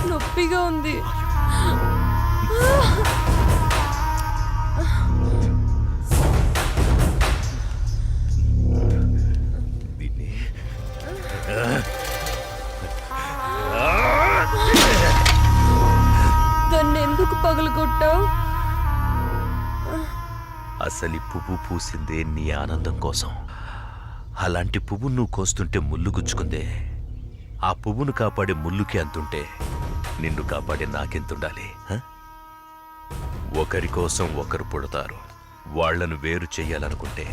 నొప్పిగా ఉంది. దాన్ని ఎందుకు పగలగొట్టావు? అసలు పువ్వు పూసిందే నీ ఆనందం కోసం. అలాంటి పువ్వు నువ్వు కోస్తుంటే ముళ్ళు గుచ్చుకుందే. ఆ పువ్వును కాపాడే ముళ్ళుకి అంతుంటే నిన్ను కాపాడే నాకెంతుండాలి? ఒకరి కోసం ఒకరు పుడతారు. వాళ్లను వేరు చెయ్యాలనుకుంటే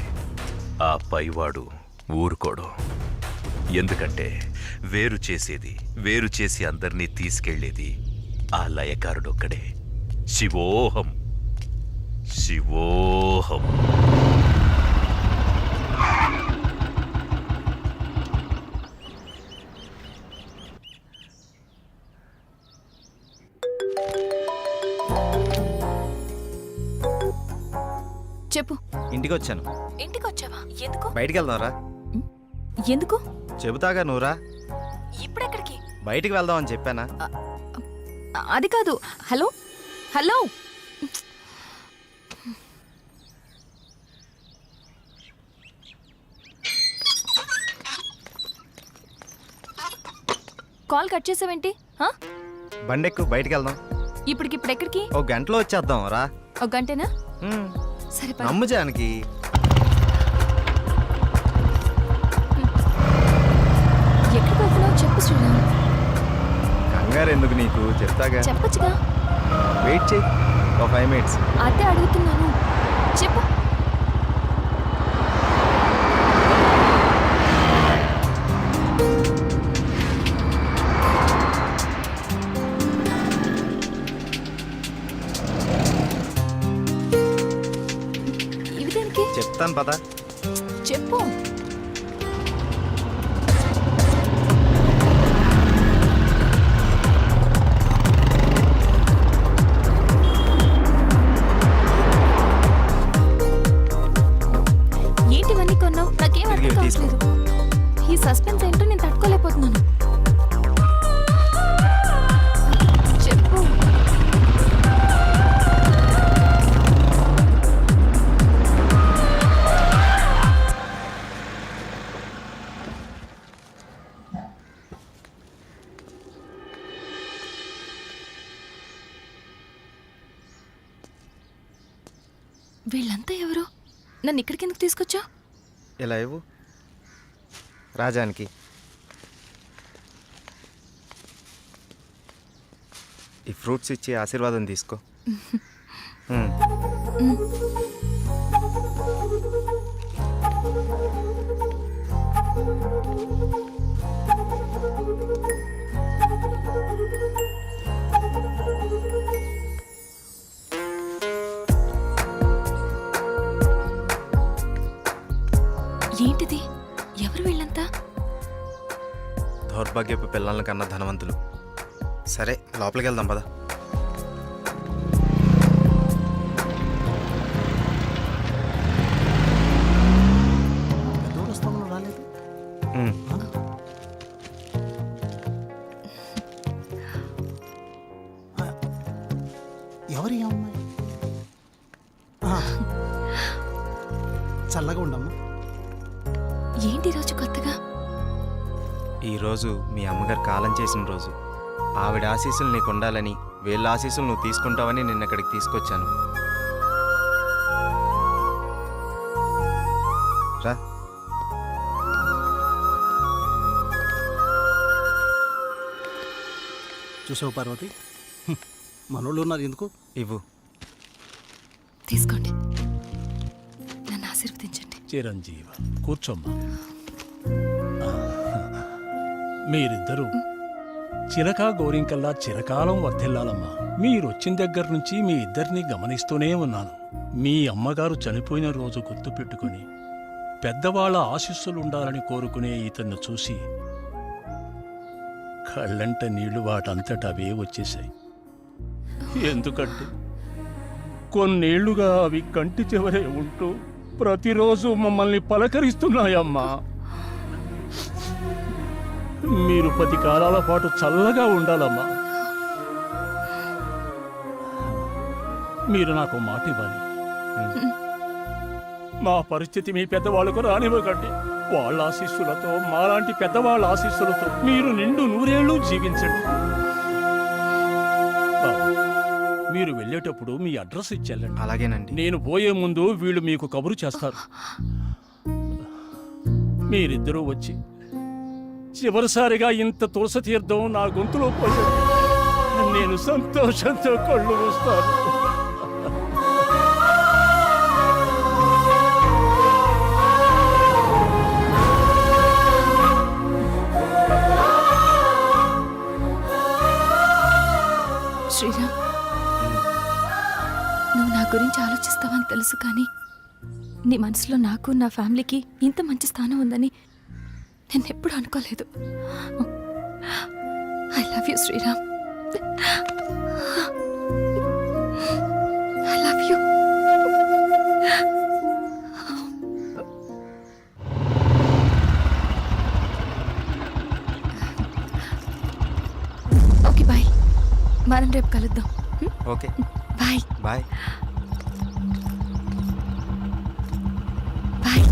ఆ పైవాడు ఊరుకోడు. ఎందుకంటే వేరు చేసి అందరినీ తీసుకెళ్లేది ఆ లయకారుడొక్కడే. శివోహం శివోహం. చెప్పు. ఇంటికి వచ్చాను. ఇంటికి వచ్చావా? ఎందుకు? బయటికి వెళ్దాంరా. ఎందుకు? చెబుతాగా నువ్వురా. ఇప్పుడెక్కడికి? బయటికి వెళ్దాం అని చెప్పానా? అది కాదు. హలో హలో, కాల్ కట్ చేసావేంటి? బండెక్కు, బయటికి వెళ్దాం. ఇప్పటికిప్పుడు ఎక్కడికి? ఓ గంటలో వచ్చేద్దాం రా. ఒక గంటేనా? సరే పద. నమ్ము జానకి. ఎక్కడికి వెళ్తున్నావు చెప్పు శ్రీరామ్. కంగారు ఎందుకు నీకు, చెప్తాగా. చెప్పచ్చుగా. వెయిట్ చేయి ఒక 5 minutes. అదే అడుగుతున్నాను, చెప్పు. ఇవి దేనికి? చెప్తాను పద. చెప్పు. ఏంటివన్నీ కొన్నావు? నాకేం అర్థం కావట్లేదు. ఈ సస్పెన్స్ ఏంటో నేను తట్టుకోలేకపోతున్నాను. చెప్పు. వీళ్ళంతా ఎవరు? నన్ను ఇక్కడికి ఎందుకు తీసుకొచ్చా? ఇలా ఇవ్వు రాజానికి. ఈ ఫ్రూట్స్ ఇచ్చి ఆశీర్వాదం తీసుకో. ఏంటిది? ఎవరు వీళ్ళంతా? దౌర్భాగ్యపు పిల్లల కన్నా ధనవంతులు. సరే లోపలికి వెళ్దాం పద. ఎవరి అమ్మాయి? చల్లగా ఉండమ్మా. ఏంటి రోజు కొత్తగా? ఈరోజు మీ అమ్మగారు కాలం చేసిన రోజు. ఆవిడ ఆశీస్సులు నీకు ఉండాలని, వీళ్ళ ఆశీస్సులు నువ్వు తీసుకుంటావని నిన్న ఇక్కడికి తీసుకొచ్చాను. రా. చూసావు పార్వతి, మనోళ్ళు ఉన్నారు ఎందుకు? ఇవ్వు. తీసుకోండి, నన్ను ఆశీర్వదించండి. చిరంజీవ కూర్చోమ్మా. మీరిద్దరూ చిలకా గోరింకల్లా చిరకాలం వర్ధిల్లాలమ్మా. మీరొచ్చిన దగ్గర నుంచి మీ ఇద్దరిని గమనిస్తూనే ఉన్నాను. మీ అమ్మగారు చనిపోయిన రోజు గుర్తుపెట్టుకుని పెద్దవాళ్ల ఆశీస్సులుండాలని కోరుకునే ఇతన్ని చూసి కళ్ళంట నీళ్లు వాటంతట అవే వచ్చేశాయి. ఎందుకంటే కొన్నేళ్లుగా అవి కంటి చివరే ఉంటూ ప్రతిరోజు మమ్మల్ని పలకరిస్తున్నాయమ్మా. మీరు 10 కాలాల పాటు చల్లగా ఉండాలమ్మా. మీరు నాకు మాట ఇవ్వాలి. మా పరిస్థితి మీ పెద్దవాళ్ళకు రానివ్వకండి. వాళ్ళ ఆశీస్సులతో, మాలాంటి పెద్దవాళ్ళ ఆశీస్సులతో మీరు నిండు నూరేళ్లు జీవించండి. బాబు, మీరు వెళ్ళేటప్పుడు మీ అడ్రస్ ఇచ్చెళ్ళండి. అలాగేనండి. నేను పోయే ముందు వీళ్ళు మీకు కబురు చేస్తారు. మీరిద్దరూ వచ్చి చివరిసారిగా ఇంత తులసి తీర్థం నా గొంతులో పోయాడు. నేను సంతోషంతో కళ్ళు మూస్తాను. శ్రీరామ్, నువ్వు నా గురించి ఆలోచిస్తావని తెలుసు, కానీ నీ మనసులో నాకు, నా ఫ్యామిలీకి ఇంత మంచి స్థానం ఉందని నేను ఎప్పుడు అనుకోలేదు. I love you Sriram. I love you. Okay bye, మనం రేపు కలుద్దాం. Okay bye bye. బాయ్.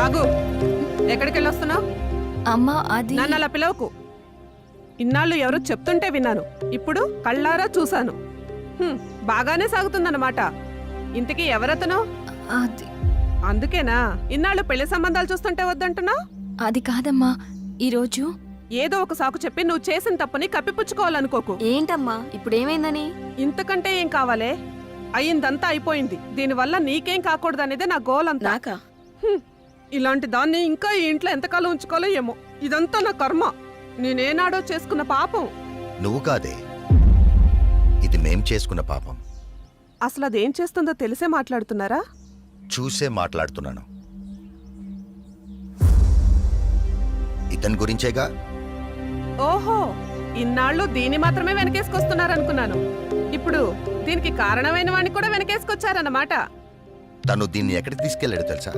ఆగు, ఎక్కడికి వెళ్ళొస్తున్నావు? అమ్మా, అది నన్ను అలా పిలవకు. ఇన్నాళ్ళు ఎవరో చెప్తుంటే విన్నాను, ఇప్పుడు కళ్ళారా చూశాను. బాగానే సాగుతుందన్నమాట. ఇంతకీ ఎవరతను? అది అందుకేనా ఇన్నాళ్ళు పెళ్లి సంబంధాలు చూస్తుంటే వద్దంటున్నావు? అది కాదమ్మా, ఈరోజు ఏదో ఒక సాకు చెప్పి నువ్వు చేసిన తప్పుని కప్పిపుచ్చుకోవాలనుకోకు. ఏంటమ్మా ఇప్పుడు ఏమైందని? ఇంతకంటే ఏం కావాలే? అయిందంతా అయిపోయింది. దీనివల్ల నీకేం కాకూడదనేదే నా గోల్ అంతా. నాకా? ఇలాంటి దాన్ని ఇంకా ఈ ఇంట్లో ఎంతకాలం ఉంచుకోవాలో ఏమో. ఇదంతా నా కర్మ. నేనేనాడో చేసుకున్న పాపం. నువ్వు కాదే, ఇది మేం చేసుకున్న పాపం. అసలు అదేం చేస్తుందో తెలిసే మాట్లాడుతున్నారా? చూసే మాట్లాడుతున్నాను. ఇతని గురించేగా. ఓహో, ఇన్నాళ్ళు దీన్ని మాత్రమే వెనకేసుకొస్తున్నారనుకున్నాను. ఇప్పుడు దీనికి కారణమైన వాడిని కూడా వెనకేసుకొచ్చారన్నమాట. తను దీన్ని ఎక్కడికి తీసుకెళ్లాడు తెలుసా?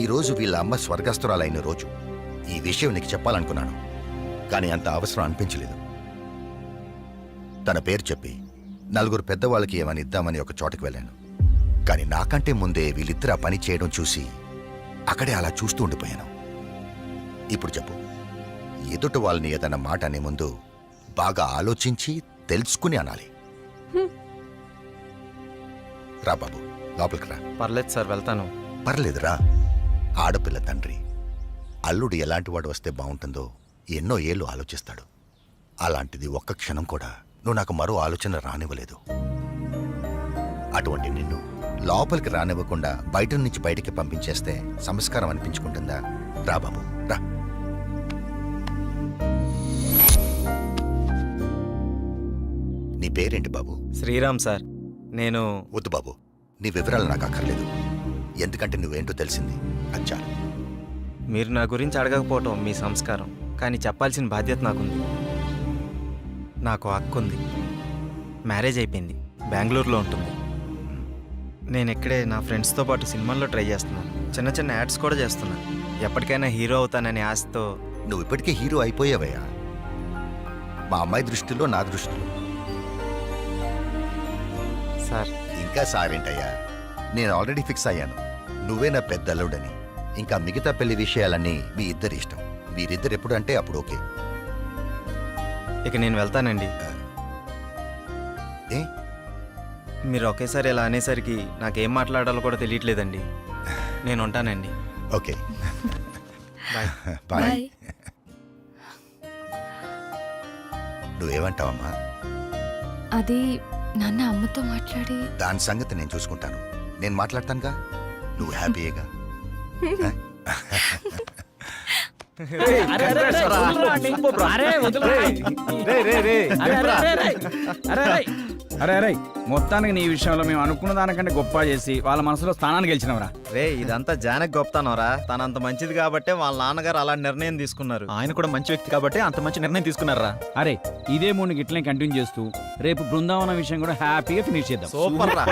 ఈ రోజు వీళ్ళ అమ్మ స్వర్గస్థురాలైన రోజు. ఈ విషయం నీకు చెప్పాలనుకున్నాను, కానీ అంత అవసరం అనిపించలేదు. తన పేరు చెప్పి నలుగురు పెద్దవాళ్ళకి ఏమని ఇద్దామని ఒక చోటకి వెళ్ళాను. కానీ నాకంటే ముందే వీళ్ళిద్దరు ఆ పని చేయడం చూసి అక్కడే అలా చూస్తూ ఉండిపోయాను. ఇప్పుడు చెప్పు, ఎదుటి వాళ్ళని ఏదన్నా మాట అనే ముందు బాగా ఆలోచించి తెలుసుకుని అనాలి. రా బాబు, లోపలికి రా. పర్లేదు సార్, వెళ్తాను. పర్లేదురా. ఆడపిల్ల తండ్రి అల్లుడు ఎలాంటి వాడు వస్తే బాగుంటుందో ఎన్నో ఏళ్ళు ఆలోచిస్తాడు. అలాంటిది ఒక్క క్షణం కూడా నువ్వు నాకు మరో ఆలోచన రానివ్వలేదు. అటువంటి నిన్ను లోపలికి రానివ్వకుండా బయట నుంచి బయటికి పంపించేస్తే సంస్కారం అనిపించుకుంటుందా? రా బాబు, రా. నీ పేరేంటి బాబు? శ్రీరామ్ సార్. నేను వద్దు బాబు, నీ వివరాలు నాకు అక్కర్లేదు. ఎందుకంటే నువ్వేంటో తెలిసింది, అచ్చా. మీరు నా గురించి అడగకపోవటం మీ సంస్కారం, కానీ చెప్పాల్సిన బాధ్యత నాకుంది. నాకు హక్కు ఉంది. మ్యారేజ్ అయిపోయింది, బెంగళూరులో ఉంటుంది. నేను ఇక్కడే నా ఫ్రెండ్స్తో పాటు సినిమాల్లో ట్రై చేస్తున్నాను. చిన్న చిన్న యాడ్స్ కూడా చేస్తున్నాను. ఎప్పటికైనా హీరో అవుతాననే ఆశతో. నువ్వు ఇప్పటికే హీరో అయిపోయావయ్యా. మా అమ్మాయి దృష్టిలో, నా దృష్టిలో. సార్, ఇంకా సారేంటయ్యా, నేను ఆల్రెడీ ఫిక్స్ అయ్యాను. నువ్వే నా పెద్ద అల్లుడని. ఇంకా మిగతా పెళ్లి విషయాలన్నీ మీ ఇద్దరి ఇష్టం. మీరిద్దరు ఎప్పుడు అంటే అప్పుడు ఓకే. ఇక నేను వెళ్తానండి. ఏ? మీరు ఒకేసారి ఇలా అనేసరికి నాకేం మాట్లాడాలో కూడా తెలియట్లేదండి. నేను ఉంటానండి. Okay, bye. బాయ్. నువ్వేమంటావమ్మా? అది నాన్న అమ్మతో మాట్లాడి దాని సంగతి నేను చూసుకుంటాను. నేను మాట్లాడతానుగా, నువ్వు హ్యాపీయేగా. అరే మొత్తానికి నీ విషయంలో మేము అనుకున్న దానికంటే గొప్ప చేసి వాళ్ళ మనసులో స్థానాన్ని గెలిచినవరా. రే, ఇదంతా జానకి గొప్పతనరా. తనంత మంచిది కాబట్టే వాళ్ళ నాన్నగారు అలాంటి నిర్ణయం తీసుకున్నారు. ఆయన కూడా మంచి వ్యక్తి కాబట్టి అంత మంచి నిర్ణయం తీసుకున్నారా. అరే, ఇదే మూడు గిట్లనే కంటిన్యూ చేస్తూ రేపు బృందావనం విషయం కూడా హ్యాపీగా ఫినిష్ చేద్దాం. సూపర్ రా.